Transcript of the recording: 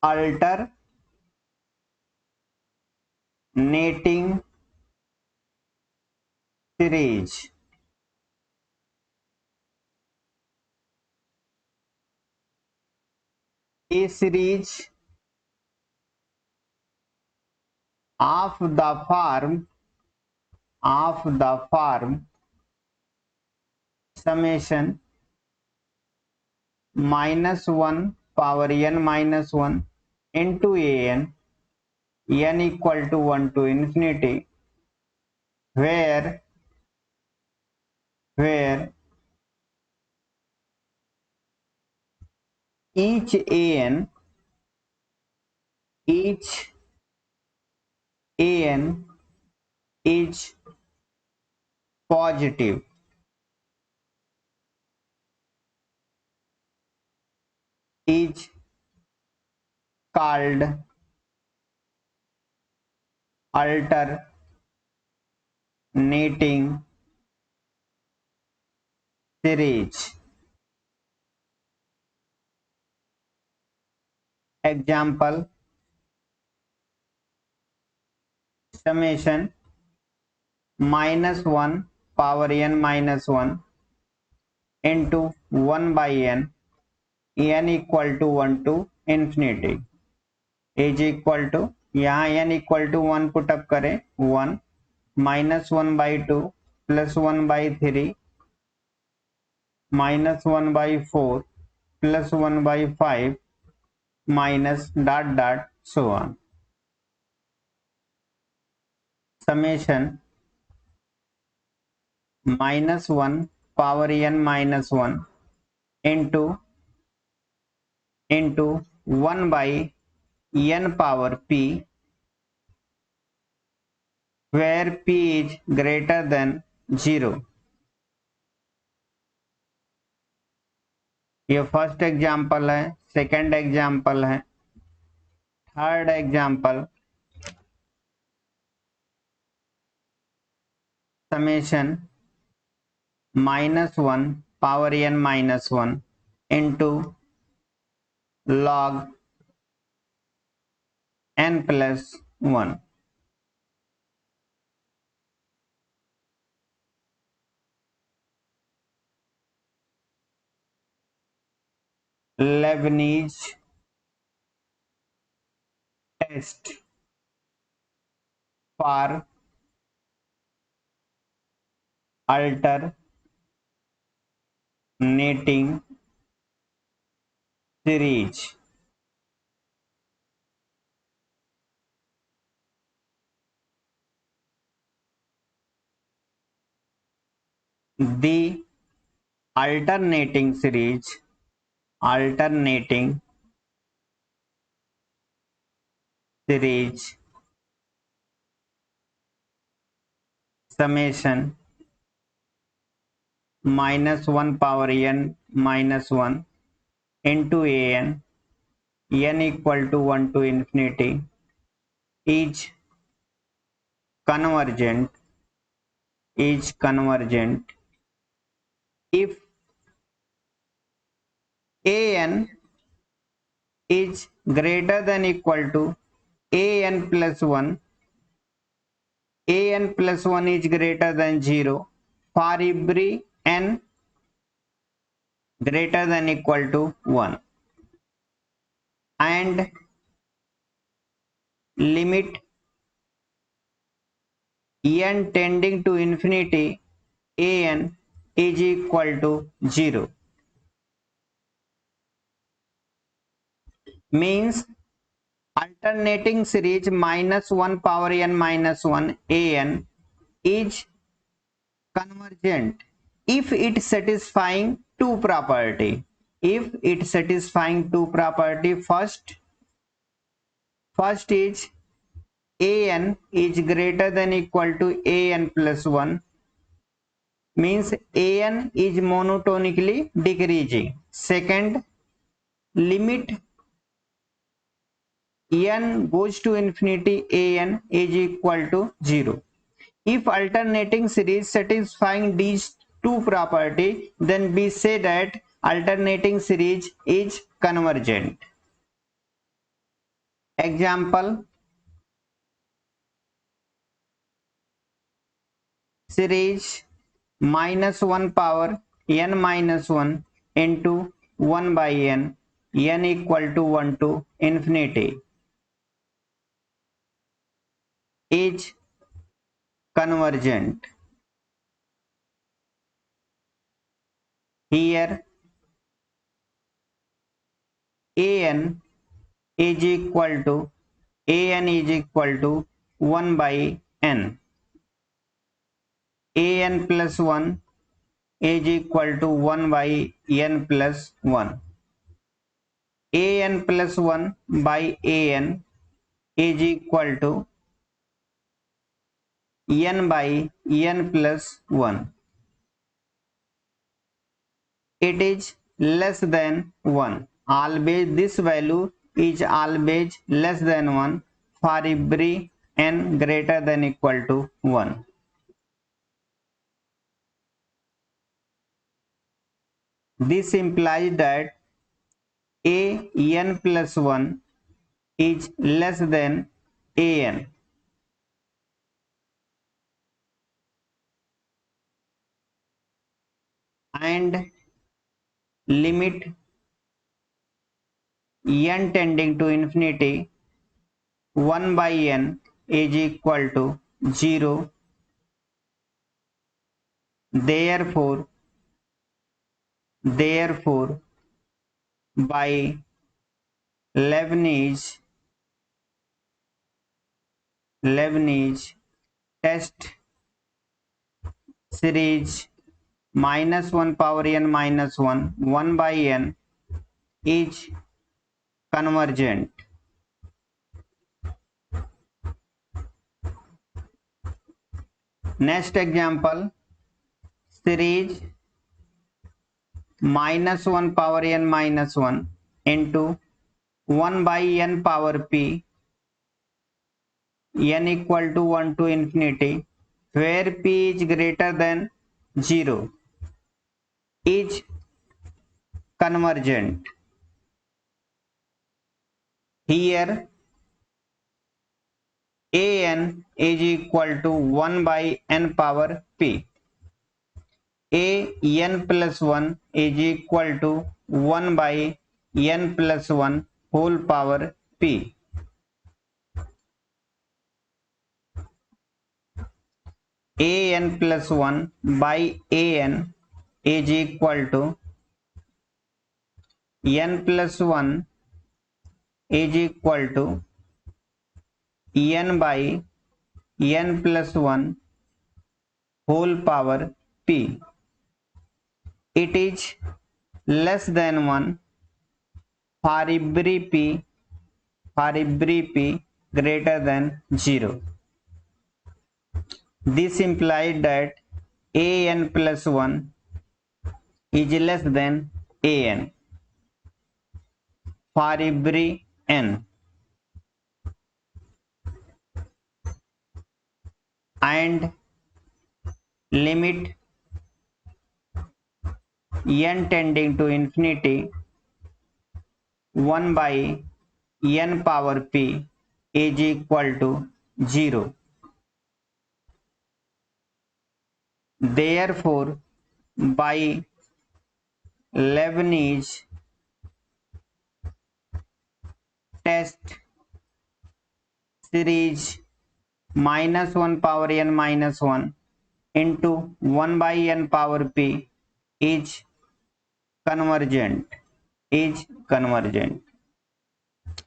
alternating series. A series of the form summation -1 power n minus 1 into n equal to 1 to infinity, where each an is positive. Is called alternating series. Example: summation -1 power n minus 1 into 1 by n equal to 1 to infinity is equal to, यहाँ n equal to 1 put up करें, 1 -1 by 2 plus 1 by 3 -1 by 4 plus 1 by 5 minus dot dot so on. Summation -1 power n minus 1 into 1 by n power p, where p is greater than 0. ये first example है, second example है, third example summation -1 power n minus 1 into log n plus 1. Leibniz test for alternating series. The alternating series summation -1 power n minus 1 into n equal to 1 to infinity is convergent if an is greater than equal to an plus 1, an plus 1 is greater than 0 for every n greater than equal to 1, and limit n tending to infinity an is equal to 0. Means alternating series -1 power n minus 1 an is convergent if it satisfying two property. First is an is greater than equal to an plus 1, means an is monotonically decreasing. Second, limit n goes to infinity an is equal to 0. If alternating series satisfying these two property, then we say that alternating series is convergent. Example, series minus 1 power n minus 1 into 1 by n equal to 1 to infinity is convergent. Here an is equal to 1 by n. An plus 1 is equal to 1 by n plus 1. An plus 1 by an is equal to n by n plus 1. It is less than 1. Always this value is always less than 1 for every n greater than equal to 1. This implies that an plus 1 is less than an. And limit n tending to infinity 1 by n is equal to 0. Therefore by Leibniz test, series minus 1 power n minus 1 by n is convergent. Next example, series minus 1 power n minus 1 into 1 by n power p n equal to 1 to infinity, where p is greater than 0 is convergent. Here an is equal to 1 by n power p. an plus 1 is equal to 1 by n plus 1 whole power p. An plus 1 by an is equal to n plus 1 is equal to n by n plus 1 whole power p. It is less than 1 for every p greater than 0. This implies that an plus 1 is less than an for every n, and limit n tending to infinity 1 by n power p is equal to 0. Therefore by Leibniz test, series minus 1 power n minus 1 into 1 by n power p is convergent.